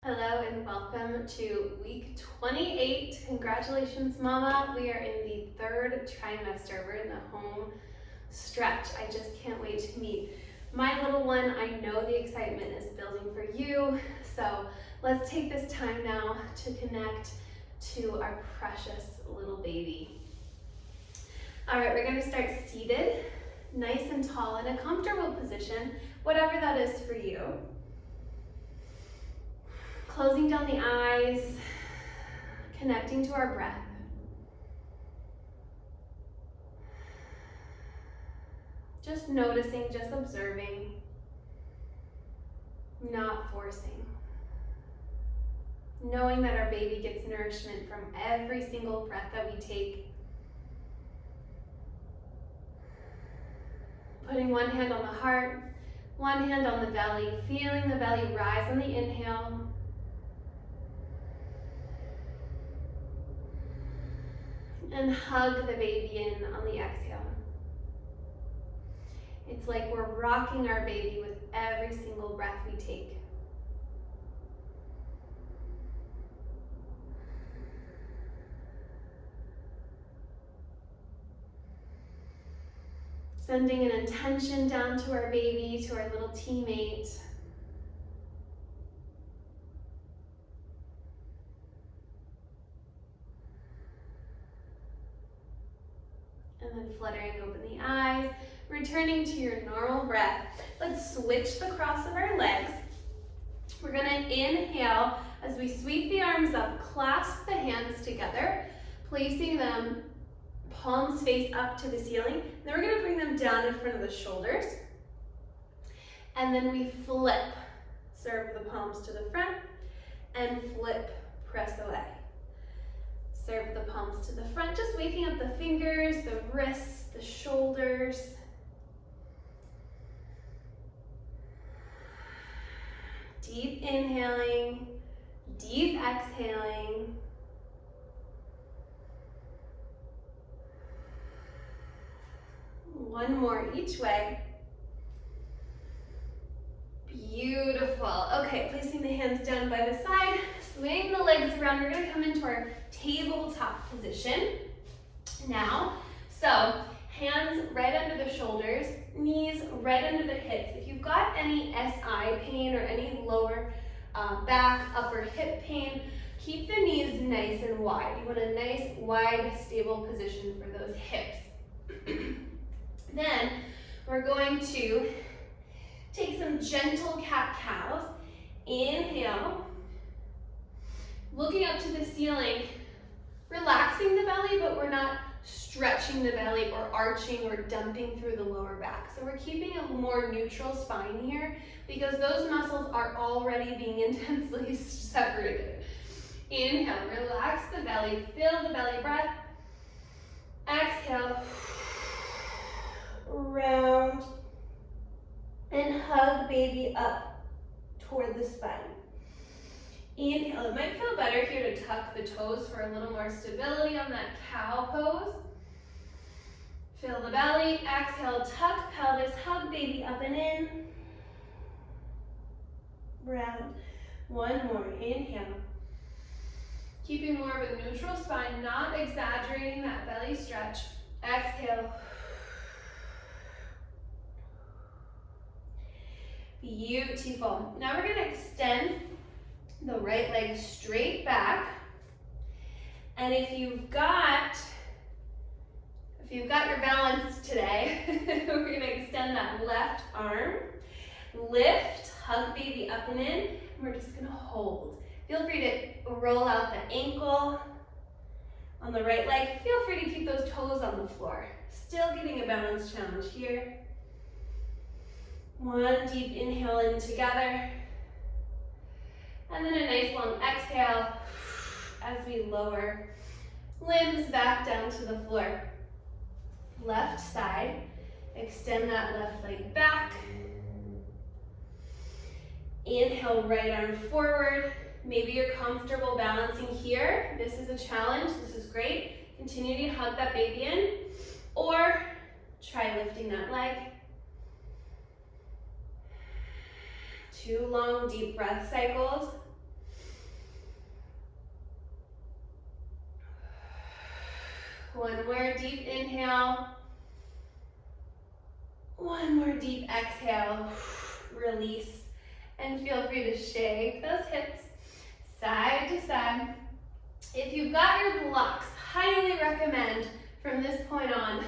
Hello and welcome to week 28. Congratulations, Mama. We are in the third trimester. We're in the home stretch. I just can't wait to meet my little one. I know the excitement is building for you. So let's take this time now to connect to our precious little baby. All right, we're going to start seated, nice and tall in a comfortable position, whatever that is for you. Closing down the eyes, connecting to our breath. Just noticing, just observing, not forcing. Knowing that our baby gets nourishment from every single breath that we take. Putting one hand on the heart, one hand on the belly, feeling the belly rise on the inhale. And hug the baby in on the exhale. It's like we're rocking our baby with every single breath we take. Sending an intention down to our baby, to our little teammate. And then fluttering open the eyes, returning to your normal breath. Let's switch the cross of our legs. We're gonna inhale as we sweep the arms up, clasp the hands together, placing them palms face up to the ceiling. Then we're gonna bring them down in front of the shoulders. And then we flip. Serve the palms to the front and flip, press away. Serve the palms to the front, just waking up the fingers, the wrists, the shoulders. Deep inhaling, deep exhaling. One more each way. Beautiful. Okay, placing the hands down by the side, swing the legs around. We're gonna come into our tabletop position now. So hands right under the shoulders, knees right under the hips. If you've got any SI pain or any lower back, upper hip pain, keep the knees nice and wide. You want a nice, wide, stable position for those hips. Then we're going to take some gentle cat-cows. Inhale, looking up to the ceiling, relaxing the belly, but we're not stretching the belly or arching or dumping through the lower back. So we're keeping a more neutral spine here because those muscles are already being intensely separated. Inhale, relax the belly, fill the belly breath. Exhale, round, and hug baby up toward the spine. Inhale, it might feel better here to tuck the toes for a little more stability on that cow pose. Fill the belly, exhale, tuck pelvis, hug baby up and in. Round, one more, inhale. Keeping more of a neutral spine, not exaggerating that belly stretch. Exhale. Beautiful. Now we're gonna extend the right leg straight back. And if you've got your balance today, we're gonna extend that left arm, lift, hug baby up and in, and we're just gonna hold. Feel free to roll out the ankle on the right leg. Feel free to keep those toes on the floor. Still getting a balance challenge here. One deep inhale in together. And then a nice long exhale as we lower limbs back down to the floor. Left side, extend that left leg back. Inhale, right arm forward. Maybe you're comfortable balancing here. This is a challenge, this is great. Continue to hug that baby in, or try lifting that leg. 2 long deep breath cycles. One more deep inhale. One more deep exhale. Release. And feel free to shake those hips side to side. If you've got your blocks, highly recommend from this point on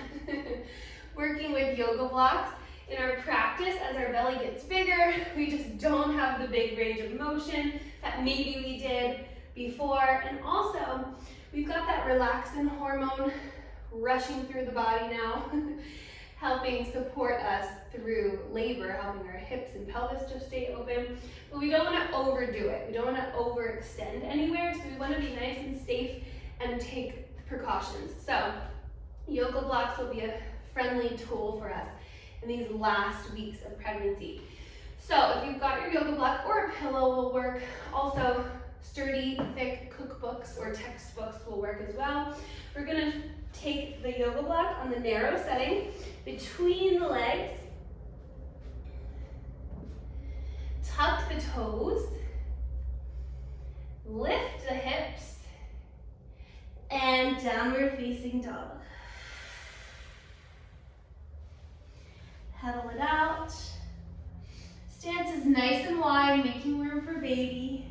working with yoga blocks. In our practice, as our belly gets bigger, we just don't have the big range of motion that maybe we did before. And also, we've got that relaxin hormone rushing through the body now, helping support us through labor, helping our hips and pelvis to stay open. But we don't want to overdo it. We don't want to overextend anywhere, so we want to be nice and safe and take precautions. So yoga blocks will be a friendly tool for us in these last weeks of pregnancy. So if you've got your yoga block, or a pillow will work. Also, sturdy, thick cookbooks or textbooks will work as well. We're gonna take the yoga block on the narrow setting between the legs. Tuck the toes. Lift the hips. And downward facing dog. Pedal it out. Stance is nice and wide, making room for baby.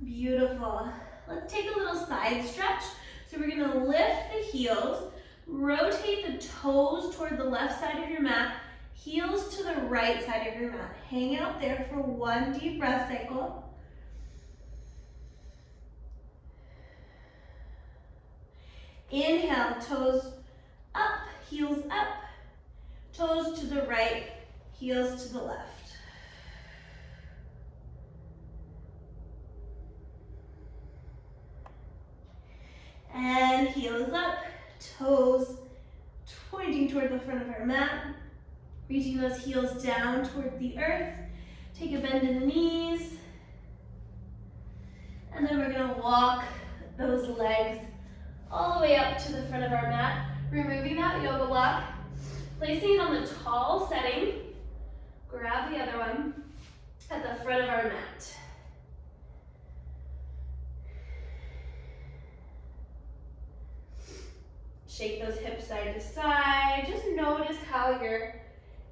Beautiful. Let's take a little side stretch. So we're gonna lift the heels, rotate the toes toward the left side of your mat, heels to the right side of your mat. Hang out there for one deep breath cycle. Inhale, toes up, heels up, toes to the right, heels to the left. And heels up, toes pointing toward the front of our mat, reaching those heels down toward the earth. Take a bend in the knees. And then we're gonna walk those legs all the way up to the front of our mat, removing that yoga block, placing it on the tall setting. Grab the other one at the front of our mat. Shake those hips side to side. Just notice how your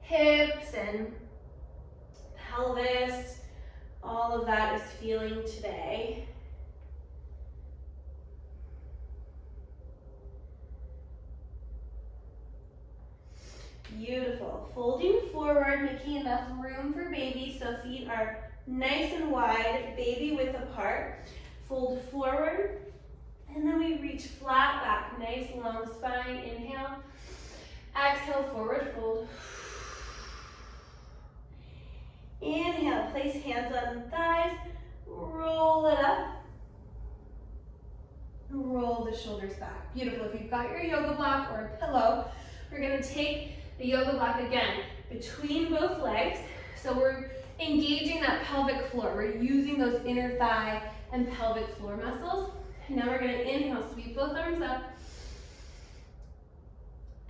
hips and pelvis, all of that is feeling today. Beautiful. Folding forward, making enough room for baby so feet are nice and wide, baby width apart. Fold forward, and then we reach flat back, nice long spine. Inhale, exhale, forward fold. Inhale, place hands on thighs, roll it up. Roll the shoulders back. Beautiful. If you've got your yoga block or a pillow, we're gonna take the yoga block again between both legs. So we're engaging that pelvic floor. We're using those inner thigh and pelvic floor muscles. And now we're gonna inhale, sweep both arms up.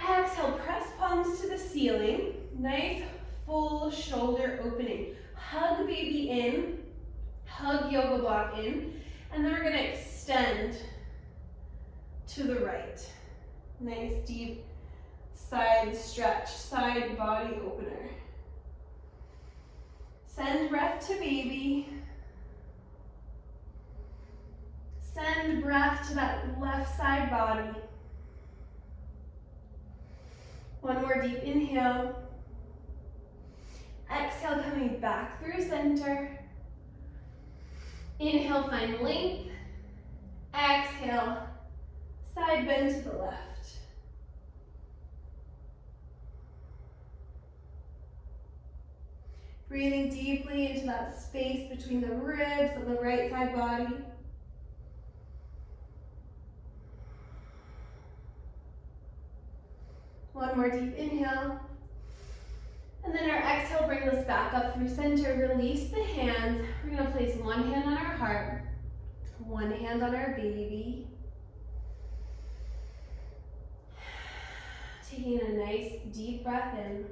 Exhale, press palms to the ceiling. Nice full shoulder opening. Hug baby in, hug yoga block in, and then we're gonna extend to the right. Nice deep side stretch, side body opener. Send breath to baby. Send breath to that left side body. One more deep inhale. Exhale, coming back through center. Inhale, find length. Exhale, side bend to the left. Breathing deeply into that space between the ribs and the right side body. One more deep inhale. And then our exhale brings us back up through center. Release the hands. We're going to place one hand on our heart, one hand on our baby. Taking a nice deep breath in.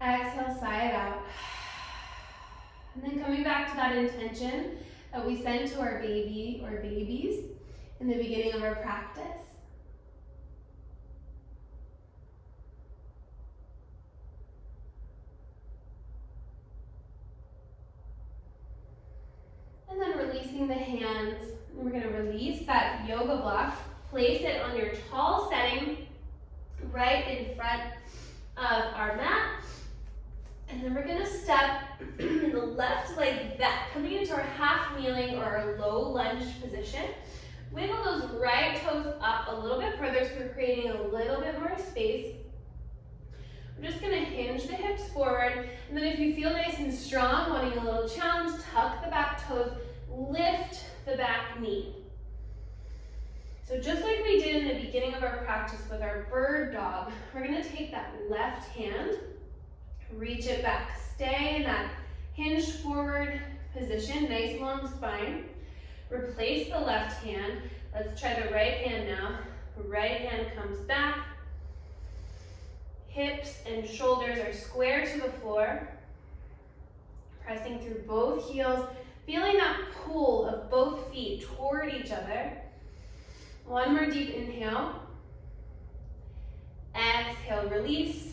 Exhale, sigh it out. And then coming back to that intention that we sent to our baby or babies in the beginning of our practice. And then releasing the hands. And we're going to release that yoga block. Place it on your tall setting right in front of our mat. And then we're going to step in the left leg back, coming into our half kneeling or our low lunge position. Wiggle those right toes up a little bit further so we're creating a little bit more space. We're just going to hinge the hips forward. And then if you feel nice and strong, wanting a little challenge, tuck the back toes, lift the back knee. So just like we did in the beginning of our practice with our bird dog, we're going to take that left hand, reach it back. Stay in that hinged forward position, nice long spine. Replace the left hand. Let's try the right hand now. Right hand comes back. Hips and shoulders are square to the floor. Pressing through both heels, feeling that pull of both feet toward each other. One more deep inhale. Exhale, release.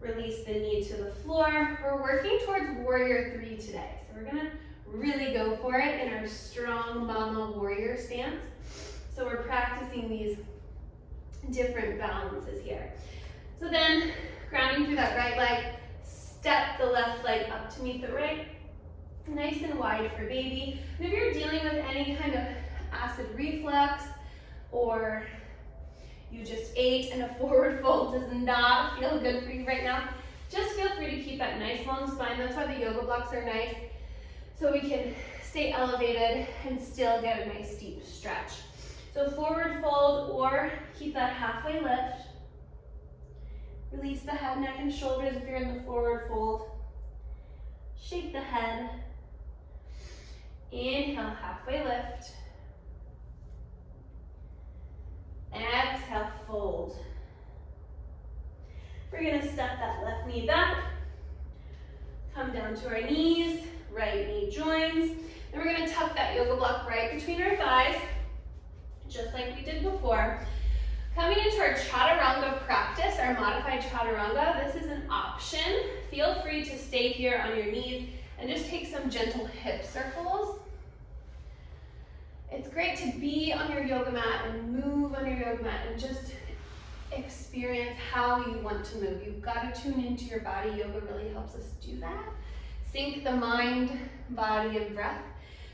Release the knee to the floor. We're working towards warrior 3 today. So we're gonna really go for it in our strong mama warrior stance. So we're practicing these different balances here. So then, grounding through that right leg, step the left leg up to meet the right. Nice and wide for baby. And if you're dealing with any kind of acid reflux, or you just ate and a forward fold does not feel good for you right now, just feel free to keep that nice long spine. That's why the yoga blocks are nice, so we can stay elevated and still get a nice deep stretch. So forward fold or keep that halfway lift. Release the head, neck, and shoulders if you're in the forward fold. Shake the head. Inhale, halfway lift. Exhale, fold. We're gonna step that left knee back. Come down to our knees, right knee joins. Then we're gonna tuck that yoga block right between our thighs, just like we did before. Coming into our chaturanga practice, our modified chaturanga, this is an option. Feel free to stay here on your knees and just take some gentle hip circles. It's great to be on your yoga mat and move on your yoga mat and just experience how you want to move. You've got to tune into your body. Yoga really helps us do that. Sync the mind, body, and breath.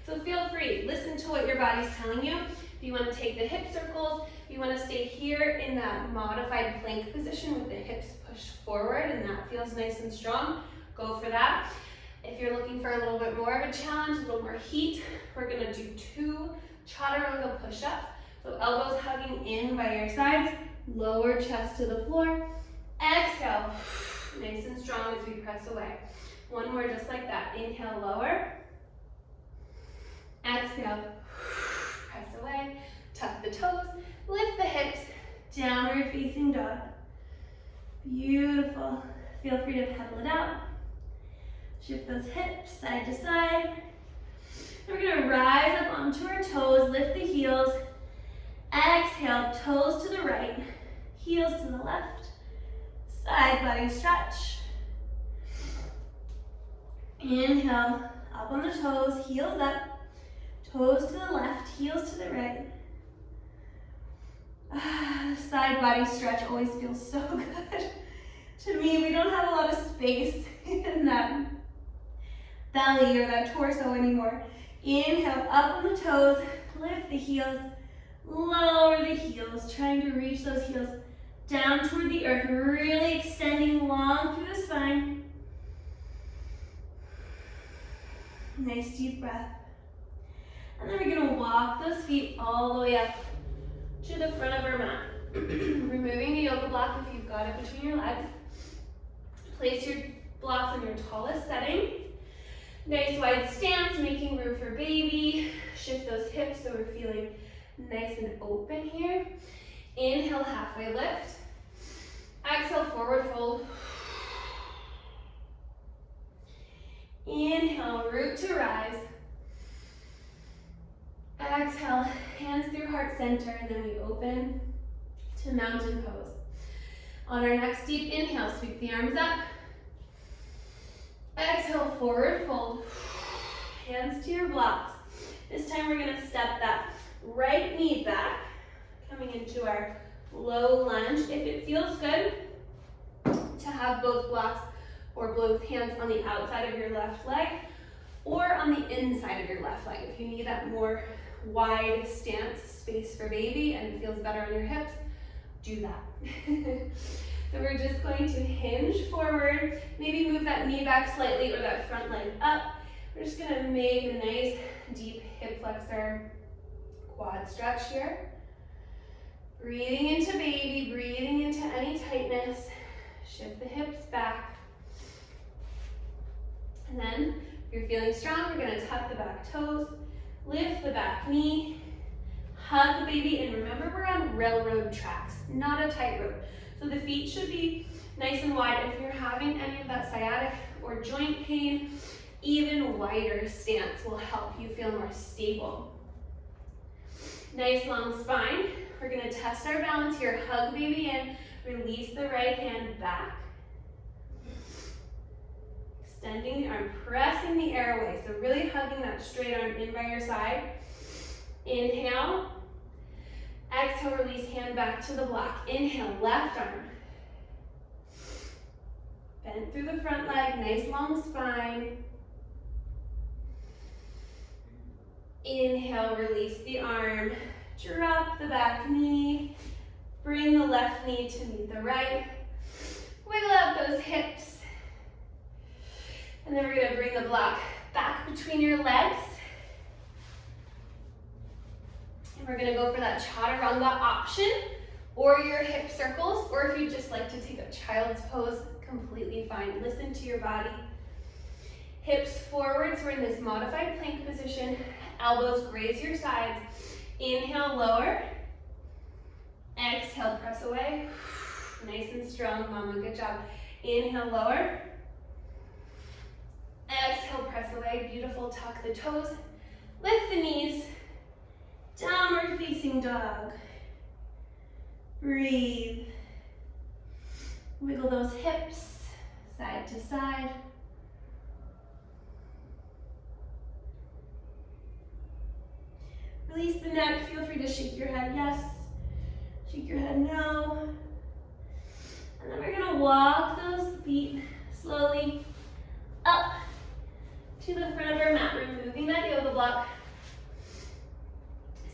So feel free, listen to what your body's telling you. If you want to take the hip circles, if you want to stay here in that modified plank position with the hips pushed forward and that feels nice and strong, go for that. If you're looking for a little bit more of a challenge, a little more heat, we're going to do 2 chaturanga push-ups. So elbows hugging in by your sides, lower chest to the floor. Exhale, nice and strong as we press away. One more just like that. Inhale, lower. Exhale, press away. Tuck the toes, lift the hips, downward facing dog. Beautiful. Feel free to pedal it out. Shift those hips side to side. Then we're going to rise up onto our toes, lift the heels. Exhale, toes to the right, heels to the left. Side body stretch. Inhale, up on the toes, heels up. Toes to the left, heels to the right. Side body stretch always feels so good. To me, we don't have a lot of space in that belly or that torso anymore. Inhale, up on the toes, lift the heels, lower the heels, trying to reach those heels down toward the earth, really extending long through the spine. Nice deep breath. And then we're gonna walk those feet all the way up to the front of our mat. Removing the yoga block if you've got it between your legs. Place your blocks on your tallest setting. Nice wide stance, making room for baby. Shift those hips so we're feeling nice and open here. Inhale, halfway lift. Exhale, forward fold. Inhale, root to rise. Exhale, hands through heart center, and then we open to mountain pose. On our next deep inhale, sweep the arms up. Exhale, forward fold. Hands to your blocks. This time we're gonna step that right knee back, coming into our low lunge. If it feels good to have both blocks or both hands on the outside of your left leg or on the inside of your left leg. If you need that more wide stance space for baby and it feels better on your hips, do that. So we're just going to hinge forward, maybe move that knee back slightly or that front leg up. We're just gonna make a nice deep hip flexor quad stretch here. Breathing into baby, breathing into any tightness. Shift the hips back. And then, if you're feeling strong, we're gonna tuck the back toes, lift the back knee, hug the baby, and remember we're on railroad tracks, not a tightrope. So the feet should be nice and wide. If you're having any of that sciatic or joint pain, even wider stance will help you feel more stable. Nice long spine. We're gonna test our balance here. Hug baby in, release the right hand back. Extending the arm, pressing the airway. So really hugging that straight arm in by your side. Inhale. Exhale, release hand back to the block. Inhale, left arm. Bend through the front leg, nice long spine. Inhale, release the arm. Drop the back knee. Bring the left knee to meet the right. Wiggle out those hips. And then we're gonna bring the block back between your legs. And we're gonna go for that chaturanga option or your hip circles, or if you just like to take a child's pose, completely fine. Listen to your body. Hips forward, so we're in this modified plank position. Elbows graze your sides. Inhale, lower. Exhale, press away. Nice and strong, mama, good job. Inhale, lower. Exhale, press away, beautiful, tuck the toes. Lift the knees. Downward facing dog. Breathe. Wiggle those hips, side to side. Release the neck, feel free to shake your head yes, shake your head no. And then we're gonna walk those feet slowly up to the front of our mat, removing that yoga block.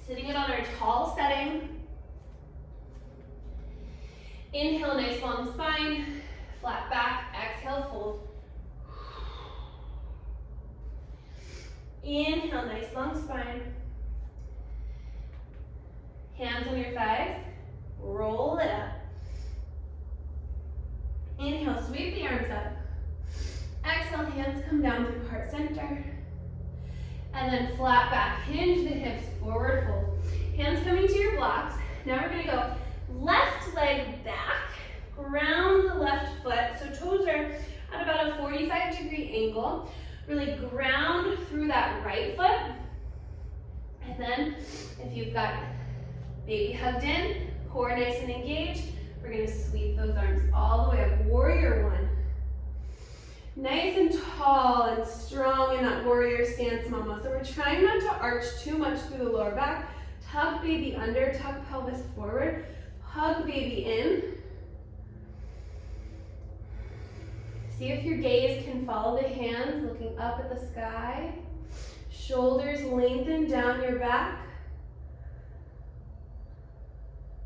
Sitting it on our tall setting. Inhale, nice long spine, flat back, exhale, fold. Inhale, nice long spine. Hands on your thighs, roll it up. Inhale, sweep the arms up. Exhale, hands come down through heart center. And then flat back, hinge the hips, forward fold. Hands coming to your blocks. Now we're gonna go left leg back, ground the left foot. So toes are at about a 45-degree angle. Really ground through that right foot. And then if you've got baby hugged in, core nice and engaged, we're gonna sweep those arms all the way up. Warrior one. Nice and tall and strong in that warrior stance, mama. So we're trying not to arch too much through the lower back. Tuck baby under, tuck pelvis forward. Hug baby in. See if your gaze can follow the hands, looking up at the sky. Shoulders lengthen down your back.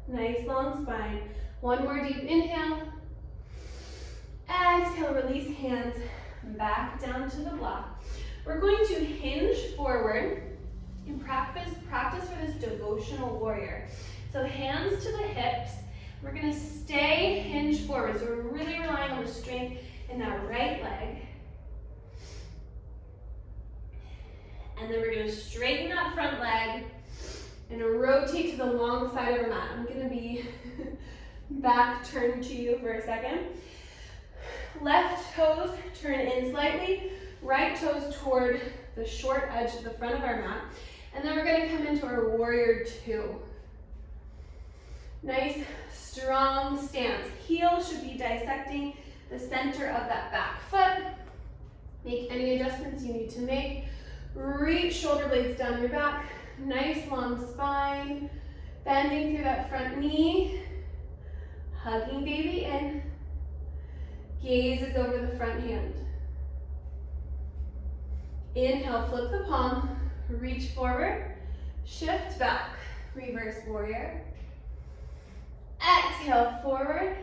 Nice long spine. One more deep inhale. Exhale, release hands back down to the block. We're going to hinge forward and practice for this devotional warrior. So hands to the hips. We're gonna stay hinged forward. So we're really relying on the strength in that right leg. And then we're gonna straighten that front leg and rotate to the long side of our mat. I'm gonna be back turned to you for a second. Left toes turn in slightly, right toes toward the short edge of the front of our mat. And then we're gonna come into our warrior two. Nice, strong stance. Heel should be dissecting the center of that back foot. Make any adjustments you need to make. Reach shoulder blades down your back. Nice long spine. Bending through that front knee. Hugging baby in. Gaze is over the front hand. Inhale, flip the palm. Reach forward. Shift back. Reverse warrior. Exhale, forward.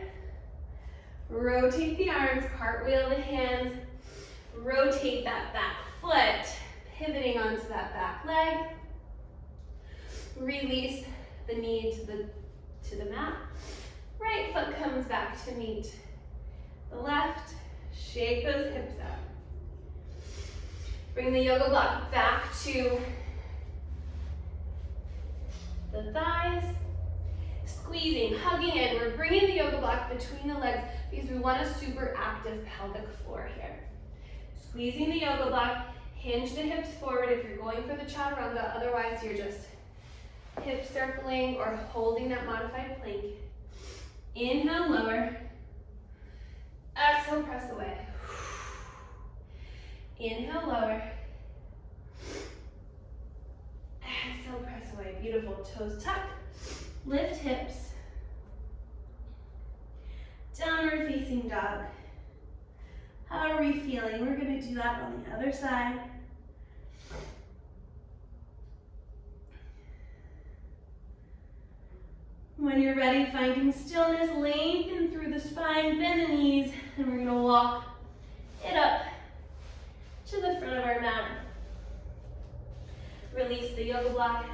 Rotate the arms, cartwheel the hands. Rotate that back foot, pivoting onto that back leg. Release the knee to the mat. Right foot comes back to meet the left. Shake those hips out. Bring the yoga block back to the thighs. Squeezing, hugging in. We're bringing the yoga block between the legs because we want a super active pelvic floor here. Squeezing the yoga block, hinge the hips forward if you're going for the chaturanga, otherwise you're just hip circling or holding that modified plank. Inhale, lower. Exhale, press away. Inhale, lower. Exhale, press away. Beautiful. Toes tuck. Lift hips. Downward facing dog. How are we feeling? We're going to do that on the other side. When you're ready, finding stillness, lengthen through the spine, bend the knees, and we're going to walk it up to the front of our mat. Release the yoga block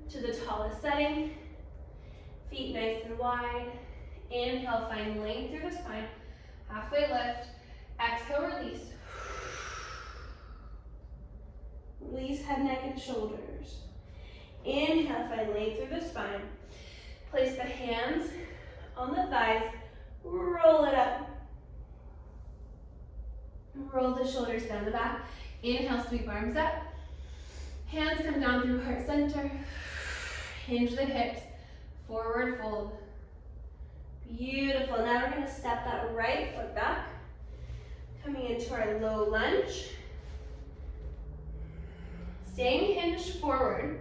to the tallest setting. Feet nice and wide. Inhale, find length through the spine. Halfway lift. Exhale, release. Release head, neck, and shoulders. Inhale, find length through the spine. Place the hands on the thighs. Roll it up. Roll the shoulders down the back. Inhale, sweep arms up. Hands come down through heart center. Hinge the hips. Forward fold. Beautiful. Now we're going to step that right foot back. Coming into our low lunge. Staying hinged forward.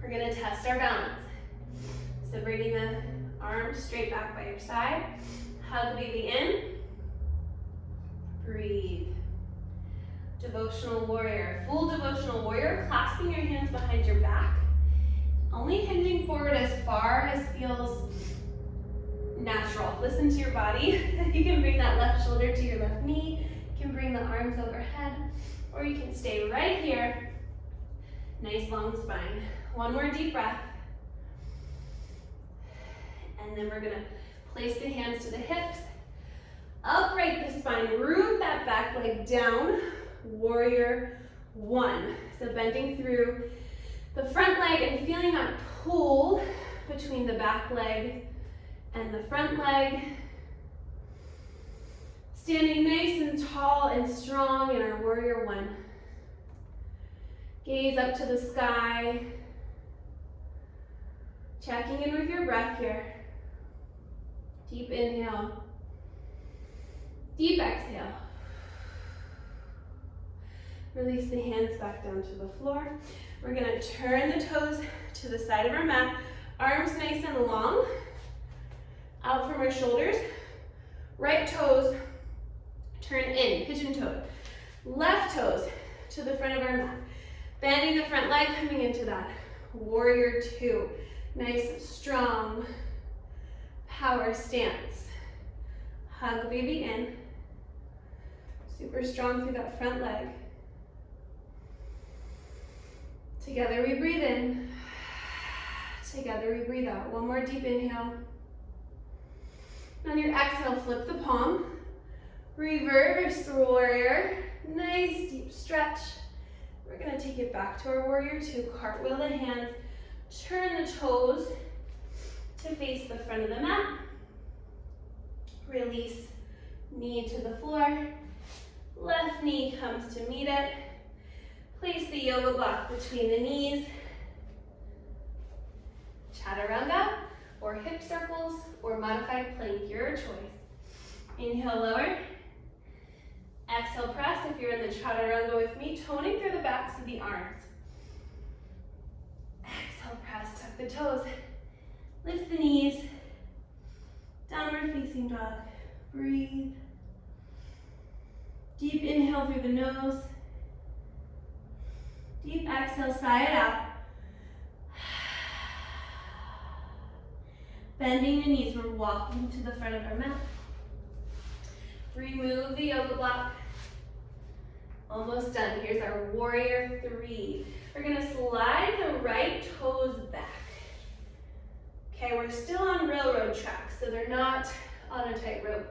We're going to test our balance. So bringing the arms straight back by your side. Hug baby in. Breathe. Devotional warrior. Full devotional warrior. Clasping your hands behind your back. Only hinging forward as far as feels natural. Listen to your body. You can bring that left shoulder to your left knee. You can bring the arms overhead. Or you can stay right here. Nice long spine. One more deep breath. And then we're going to place the hands to the hips. Upright the spine. Root that back leg down. Warrior one. So bending through the front leg and feeling that pull between the back leg and the front leg. Standing nice and tall and strong in our warrior one. Gaze up to the sky. Checking in with your breath here. Deep inhale. Deep exhale. Release the hands back down to the floor. We're going to turn the toes to the side of our mat. Arms nice and long. Out from our shoulders. Right toes turn in, pigeon-toed. Left toes to the front of our mat. Bending the front leg, coming into that warrior two. Nice, strong power stance. Hug baby in. Super strong through that front leg. Together we breathe in. Together we breathe out. One more deep inhale. On your exhale, flip the palm. Reverse warrior. Nice deep stretch. We're going to take it back to our warrior two. Cartwheel the hands. Turn the toes to face the front of the mat. Release, knee to the floor. Left knee comes to meet it. Place the yoga block between the knees. Chaturanga, or hip circles, or modified plank, your choice. Inhale, lower. Exhale, press if you're in the chaturanga with me, toning through the backs of the arms. Exhale, press, tuck the toes. Lift the knees. Downward facing dog. Breathe. Deep inhale through the nose. Deep exhale, sigh it out. Bending the knees, we're walking to the front of our mat. Remove the yoga block. Almost done. Here's our warrior 3. We're gonna slide the right toes back. Okay, we're still on railroad tracks, so they're not on a tightrope.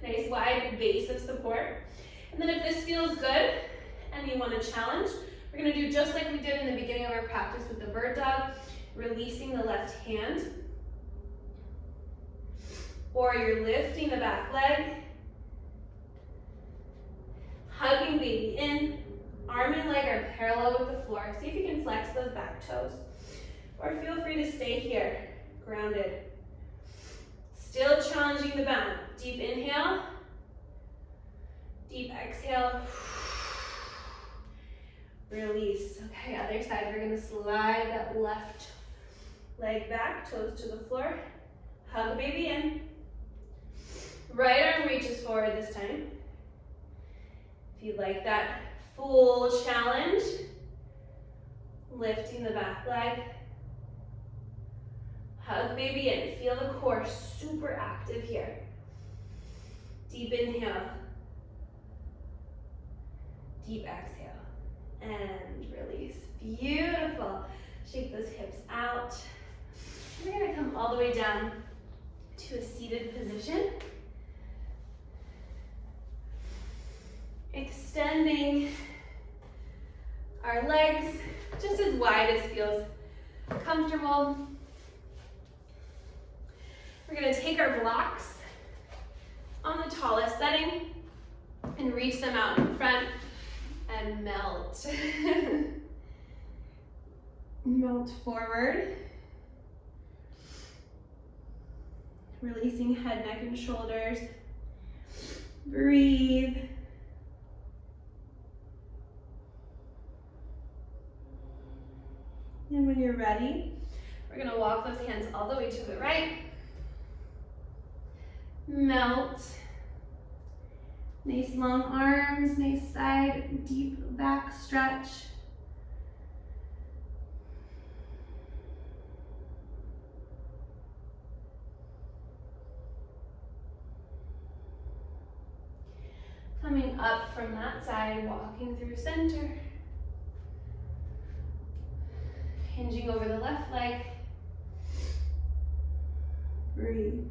Nice wide base of support. And then if this feels good and you want to challenge, we're gonna do just like we did in the beginning of our practice with the bird dog, releasing the left hand. Or you're lifting the back leg, hugging baby in, arm and leg are parallel with the floor. See if you can flex those back toes. Or feel free to stay here, grounded. Still challenging the bound. Deep inhale, deep exhale. Release. Okay, other side, we're gonna slide that left leg back, toes to the floor. Hug baby in. Right arm reaches forward this time. If you'd like that full challenge, lifting the back leg. Hug baby in. Feel the core super active here. Deep inhale. Deep exhale. And release. Beautiful. Shake those hips out. We're going to come all the way down to a seated position. Extending our legs just as wide as feels comfortable. We're going to take our blocks on the tallest setting and reach them out in front and melt. Melt forward. Releasing head, neck, and shoulders. Breathe. And when you're ready, we're going to walk those hands all the way to the right. Melt. Nice long arms, nice side, deep back stretch. Coming up from that side, walking through center. Hinging over the left leg. Breathe.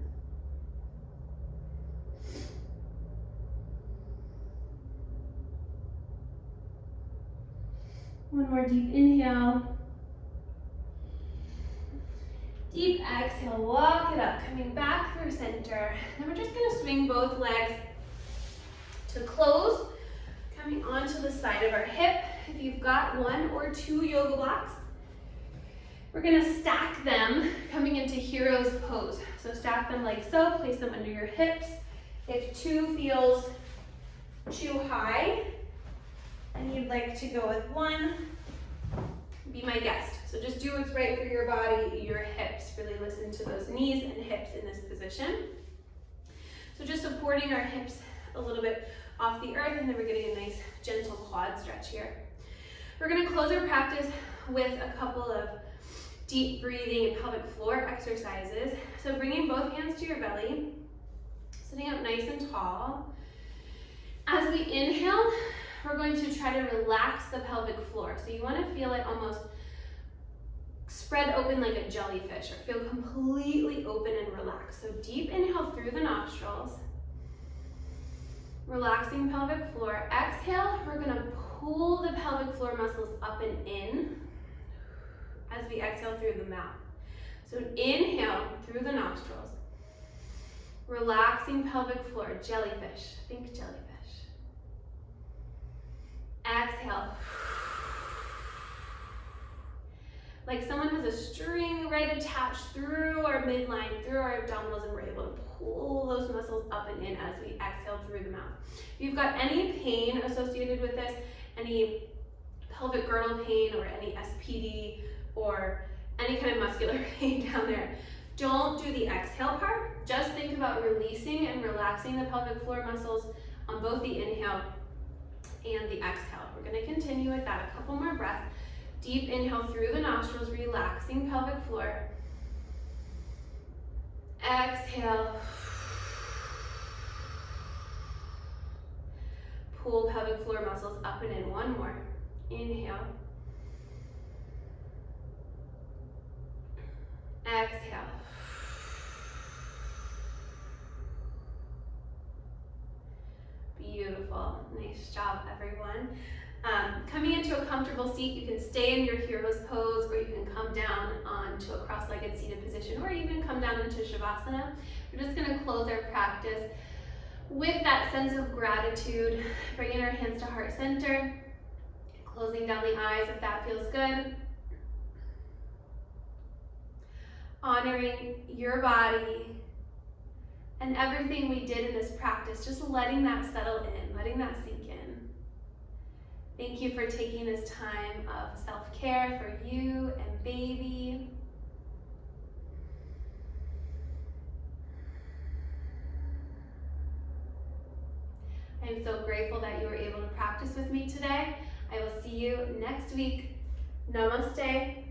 One more deep inhale. Deep exhale, walk it up, coming back through center. Then we're just gonna swing both legs to close, coming onto the side of our hip. If you've got 1 or 2 yoga blocks, we're gonna stack them coming into hero's pose. So stack them like so, place them under your hips. If 2 feels too high and you'd like to go with 1, be my guest. So just do what's right for your body, your hips. Really listen to those knees and hips in this position. So just supporting our hips a little bit off the earth, and then we're getting a nice gentle quad stretch here. We're gonna close our practice with a couple of deep breathing and pelvic floor exercises. So bringing both hands to your belly, sitting up nice and tall. As we inhale, we're going to try to relax the pelvic floor. So you want to feel it almost spread open like a jellyfish, or feel completely open and relaxed. So deep inhale through the nostrils, relaxing pelvic floor. Exhale, we're going to pull the pelvic floor muscles up and in as we exhale through the mouth. So inhale through the nostrils. Relaxing pelvic floor, jellyfish. Think jellyfish. Exhale. Like someone has a string right attached through our midline, through our abdominals, and we're able to pull those muscles up and in as we exhale through the mouth. If you've got any pain associated with this, any pelvic girdle pain or any SPD or any kind of muscular pain down there, don't do the exhale part. Just think about releasing and relaxing the pelvic floor muscles on both the inhale and the exhale. We're going to continue with that a couple more breaths. Deep inhale through the nostrils, relaxing pelvic floor. Exhale. Pull pelvic floor muscles up and in. One more. Inhale. Exhale. Beautiful. Nice job, everyone. Coming into a comfortable seat, you can stay in your hero's pose, or you can come down onto a cross-legged seated position, or even come down into Shavasana. We're just going to close our practice with that sense of gratitude, bringing our hands to heart center, closing down the eyes if that feels good. Honoring your body and everything we did in this practice, just letting that settle in, letting that sink in. Thank you for taking this time of self-care for you and baby. I am so grateful that you were able to practice with me today. I will see you next week. Namaste.